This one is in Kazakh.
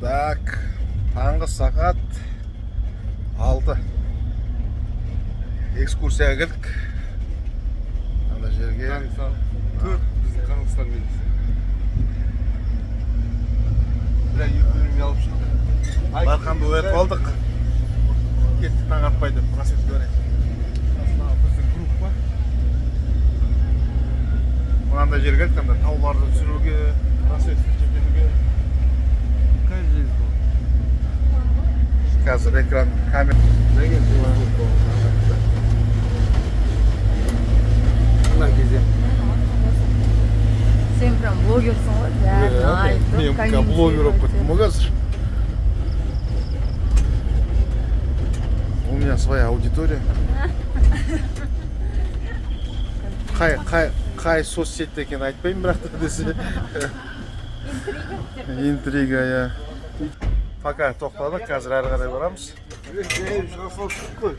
Так, таңғы сағат 6. Экскурсияға келдік. Ана жерге. Таңғы сағат 4 біздің Қырғызстан белгісі. Бірақ 2 бөлімге алып шықты. Барқанды оятып алдық. Кеттік таң атпайды, просвет көрейін. Біздің группа. Мынандай жерге келдік, анда тауларды түсіруге, просвет көрсетуге. Қай жез бұл? Қазір экран камера. Мына кезде. Сен прям блогерсың ғой? Мен блогер болып кеттім ғой қазір. У меня своя аудитория. Қай соцсетте екенін айтпаймын, бірақ та десе. Интрига, я. Пока тоқтадық, қазір әрі қарай барамыз. Шыға салып қой.